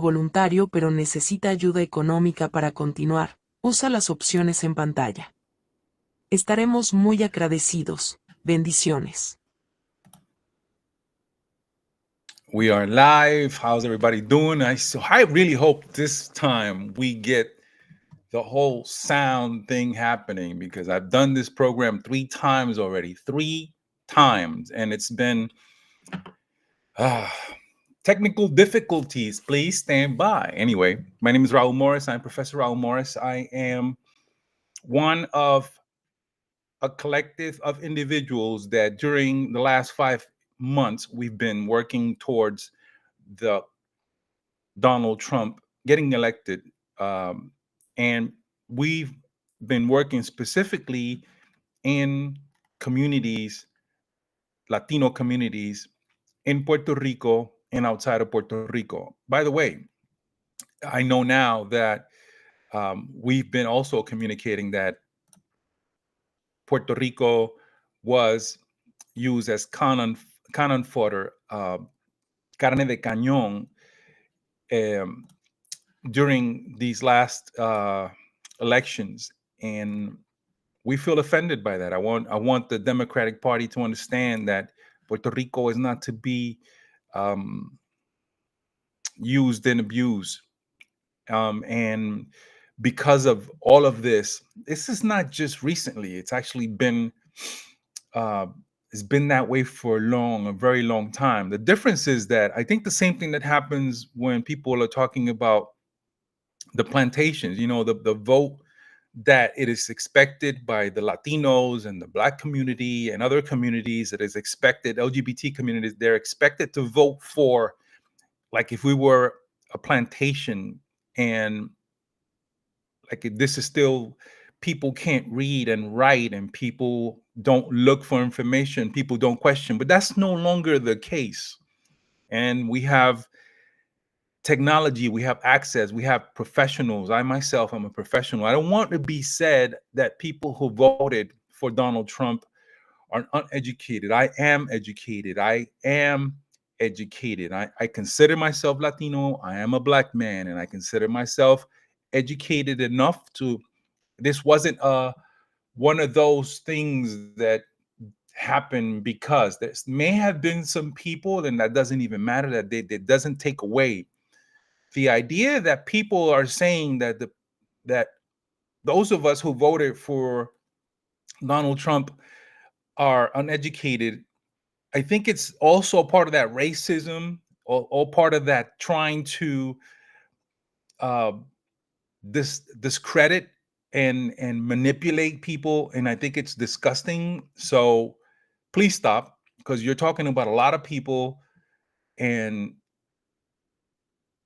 voluntario pero necesita ayuda económica para continuar, usa las opciones en pantalla. Estaremos muy agradecidos. Bendiciones. We are live. How's everybody doing? I really hope this time we get the whole sound thing happening, because I've done this program 3 times already. 3 times. And it's been technical difficulties. Please stand by. Anyway, my name is Raul Morris. I'm Professor Raul Morris. I am one of a collective of individuals that during the last 5 months we've been working towards the Donald Trump getting elected. And we've been working specifically in communities, Latino communities in Puerto Rico and outside of Puerto Rico. By the way, I know now that we've been also communicating that Puerto Rico was used as cannon fodder, carne de cañón, during these last elections, and we feel offended by that. I want the Democratic Party to understand that Puerto Rico is not to be used and abused. And because of all of this is not just recently. It's actually been it's been that way for a very long time. The difference is that I think the same thing that happens when people are talking about the plantations, the vote that it is expected by the Latinos and the Black community and other communities, that is expected, LGBT communities, they're expected to vote for, like if we were a plantation, and like this is still, people can't read and write, and people don't look for information, people don't question, but that's no longer the case. And we have technology, we have access, we have professionals. I myself am a professional. I don't want to be said that people who voted for Donald Trump are uneducated. I am educated. I consider myself Latino. I am a Black man, and I consider myself educated enough to, this wasn't one of those things that happened because there may have been some people, and that doesn't even matter, that doesn't take away the idea that people are saying that that those of us who voted for Donald Trump are uneducated. I think it's also part of that racism, or part of that trying to discredit and manipulate people. And I think it's disgusting. So please stop, because you're talking about a lot of people, and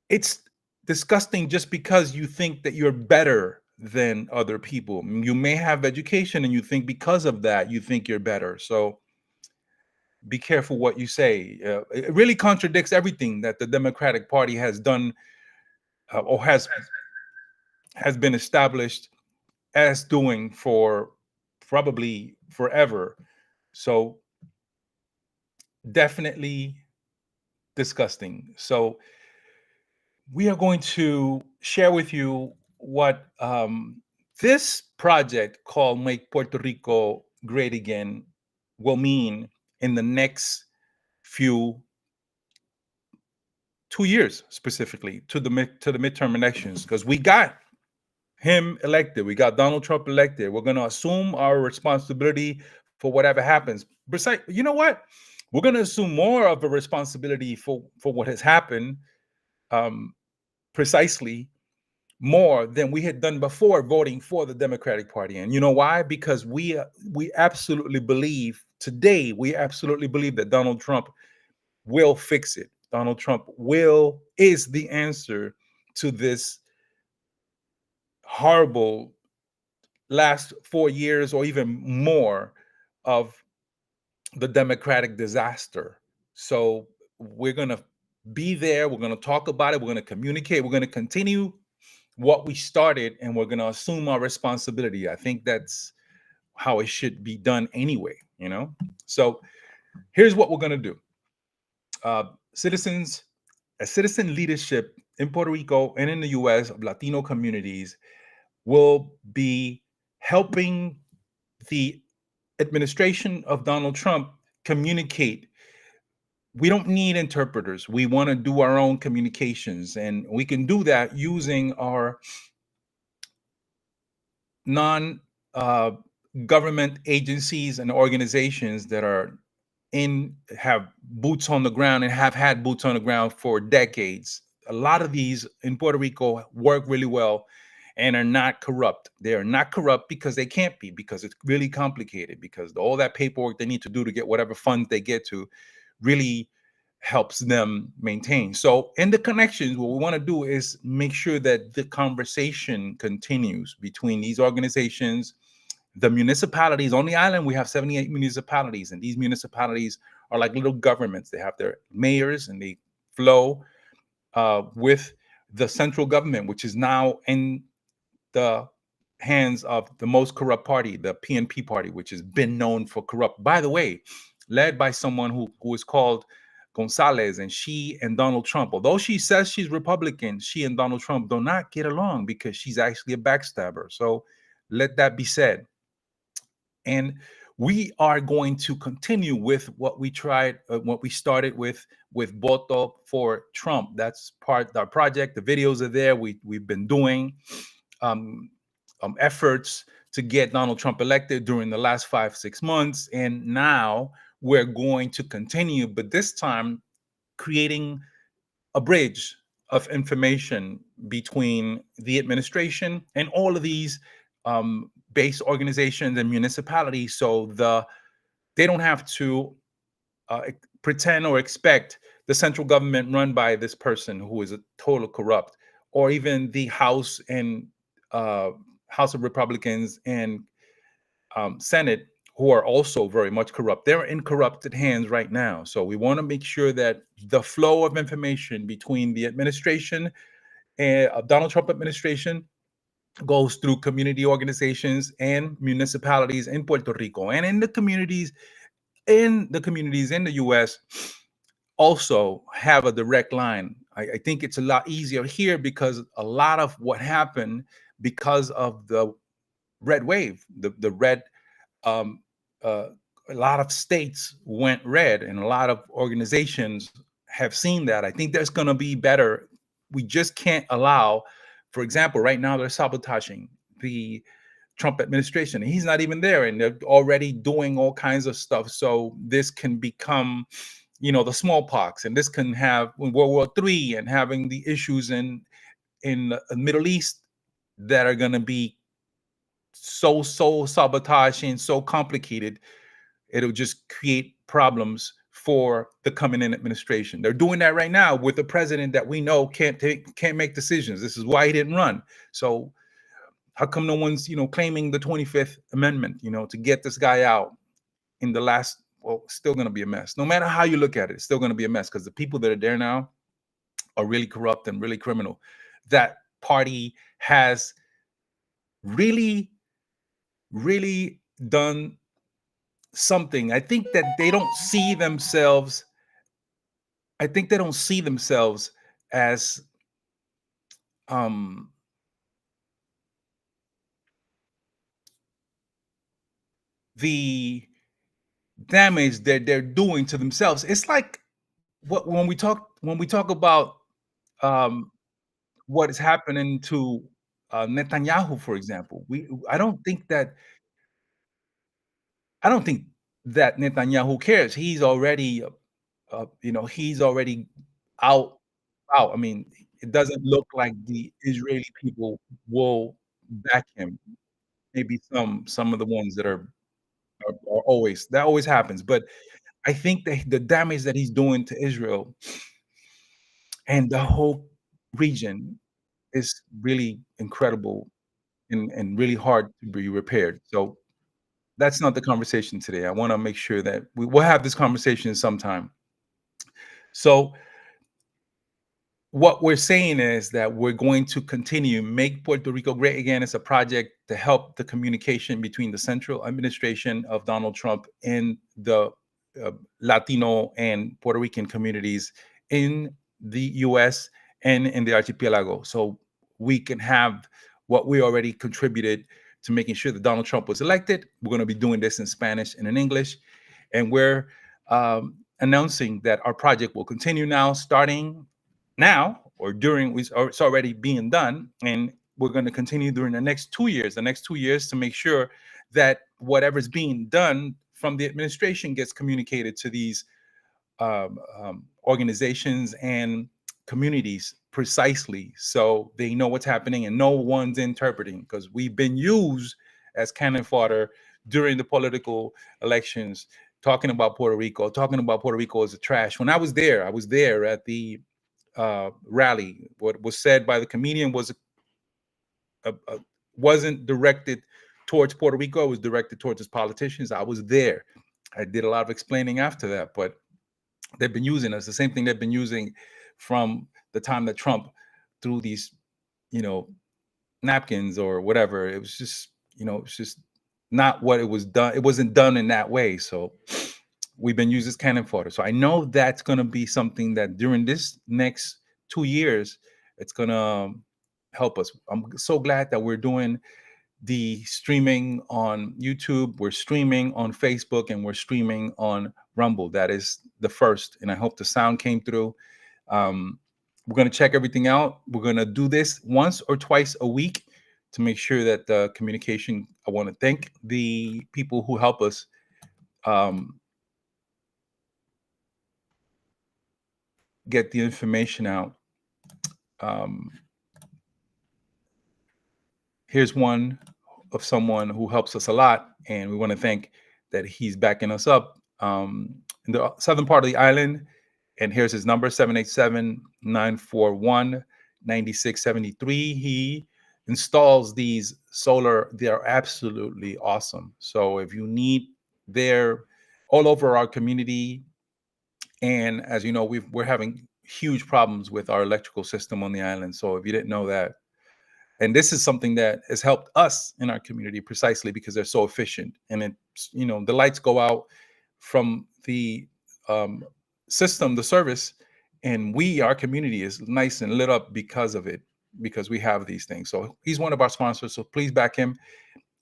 it's disgusting just because you think that you're better than other people. You may have education, and you think because of that, you think you're better. So be careful what you say. It really contradicts everything that the Democratic Party has done, or has been established as doing for probably forever. So definitely disgusting. So we are going to share with you what this project called Make Puerto Rico Great Again will mean in the next 2 years, specifically to the midterm elections, because we got him elected. We got Donald Trump elected. We're going to assume our responsibility for whatever happens. Besides, you know what? We're going to assume more of a responsibility for what has happened, precisely more than we had done before voting for the Democratic Party. And you know why? Because we absolutely believe today, that Donald Trump will fix it. Donald Trump is the answer to this horrible last 4 years, or even more, of the Democratic disaster. So we're going to be there. We're going to talk about it. We're going to communicate. We're going to continue what we started, and we're going to assume our responsibility. I think that's how it should be done anyway, So here's what we're going to do. Citizens, a citizen leadership in Puerto Rico and in the US of Latino communities will be helping the administration of Donald Trump communicate. We don't need interpreters. We want to do our own communications, and we can do that using our non government agencies and organizations that are in have boots on the ground and have had boots on the ground for decades. A lot of these in Puerto Rico work really well and are not corrupt. They are not corrupt because they can't be, because it's really complicated, because all that paperwork they need to do to get whatever funds they get to really helps them maintain. So in the connections, what we want to do is make sure that the conversation continues between these organizations, the municipalities. On the island, we have 78 municipalities, and these municipalities are like little governments. They have their mayors, and they flow with the central government, which is now in the hands of the most corrupt party, the PNP party, which has been known for corrupt. By the way, led by someone who is called Gonzalez, and she and Donald Trump, although she says she's Republican, she and Donald Trump do not get along because she's actually a backstabber. So let that be said. And we are going to continue with what we what we started with Voto for Trump. That's part of our project. The videos are there. We've been doing efforts to get Donald Trump elected during the last 5-6 months, and now we're going to continue, but this time creating a bridge of information between the administration and all of these base organizations and municipalities, so they don't have to pretend or expect the central government run by this person who is a total corrupt, or even the House and House of Republicans and Senate, who are also very much corrupt. They're in corrupted hands right now. So we want to make sure that the flow of information between the administration and Donald Trump administration goes through community organizations and municipalities in Puerto Rico, and in the communities in the US also have a direct line. I think it's a lot easier here because a lot of what happened because of the red wave, the red, a lot of states went red, and a lot of organizations have seen that. I think there's going to be better. We just can't allow, for example, right now they're sabotaging the Trump administration. He's not even there, and they're already doing all kinds of stuff. So this can become, the smallpox, and this can have World War III, and having the issues in the Middle East that are going to be so sabotaged and so complicated. It'll just create problems for the coming in administration. They're doing that right now with the president that we know can't make decisions. This is why he didn't run. So how come no one's claiming the 25th Amendment to get this guy out in the last? Well, it's still going to be a mess. No matter how you look at it, it's still going to be a mess because the people that are there now are really corrupt and really criminal. That party has really done something. I think that they don't see themselves. I think they don't see themselves as the damage that they're doing to themselves. It's like when we talk about what is happening to Netanyahu, for example. I don't think that Netanyahu cares. He's already, he's already out. I mean, it doesn't look like the Israeli people will back him. Maybe some of the ones that are always that always happens. But I think that the damage that he's doing to Israel and the whole region is really incredible and really hard to be repaired. So that's not the conversation today. I want to make sure that we'll have this conversation sometime. So what we're saying is that we're going to continue make Puerto Rico great again. It's a project to help the communication between the central administration of Donald Trump and the Latino and Puerto Rican communities in the U.S. and in the archipelago. So we can have what we already contributed to making sure that Donald Trump was elected. We're going to be doing this in Spanish and in English. And we're announcing that our project will continue now, starting now or during, it's already being done. And we're going to continue during the next 2 years, to make sure that whatever's being done from the administration gets communicated to these organizations and communities precisely, so they know what's happening and no one's interpreting, because we've been used as cannon fodder during the political elections, talking about Puerto Rico as a trash. When I was there at the rally. What was said by the comedian wasn't directed towards Puerto Rico. It was directed towards his politicians. I was there. I did a lot of explaining after that, but they've been using us. The same thing they've been using from the time that Trump threw these, napkins or whatever. It was just, it's just not what it was done. It wasn't done in that way. So we've been used as cannon fodder. So I know that's going to be something that during this next 2 years, it's going to help us. I'm so glad that we're doing the streaming on YouTube, we're streaming on Facebook, and we're streaming on Rumble. That is the first, and I hope the sound came through. We're going to check everything out. We're going to do this once or twice a week to make sure that the communication. I want to thank the people who help us get the information out. Here's one of someone who helps us a lot, and we want to thank that he's backing us up in the southern part of the island. And here's his number, 787-941-9673. He installs these solar. They're absolutely awesome. So if you need, they're all over our community. And as you know, we're having huge problems with our electrical system on the island. So if you didn't know that, and this is something that has helped us in our community precisely because they're so efficient. And it's, the lights go out from the system, the service, and our community is nice and lit up because of it, because we have these things. So he's one of our sponsors. So please back him.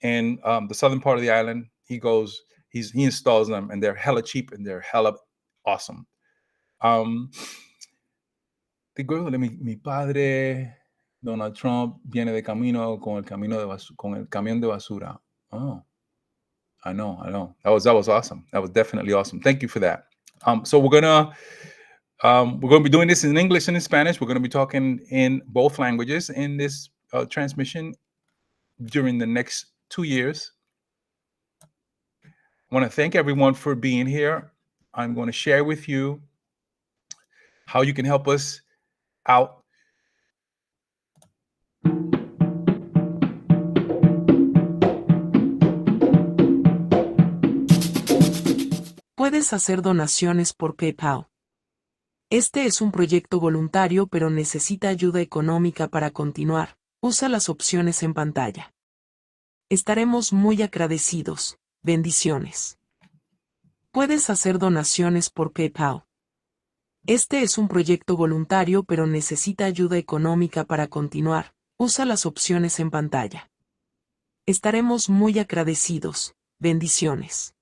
And the southern part of the island, he installs them, and they're hella cheap and they're hella awesome. Mi padre, Donald Trump, viene de camino con el camión de basura. Oh, I know. That was awesome. That was definitely awesome. Thank you for that. So we're gonna be doing this in English and in Spanish. We're gonna be talking in both languages in this transmission during the next 2 years. I want to thank everyone for being here. I'm going to share with you how you can help us out. Puedes hacer donaciones por PayPal. Este es un proyecto voluntario, pero necesita ayuda económica para continuar. Usa las opciones en pantalla. Estaremos muy agradecidos. Bendiciones. Puedes hacer donaciones por PayPal. Este es un proyecto voluntario, pero necesita ayuda económica para continuar. Usa las opciones en pantalla. Estaremos muy agradecidos. Bendiciones.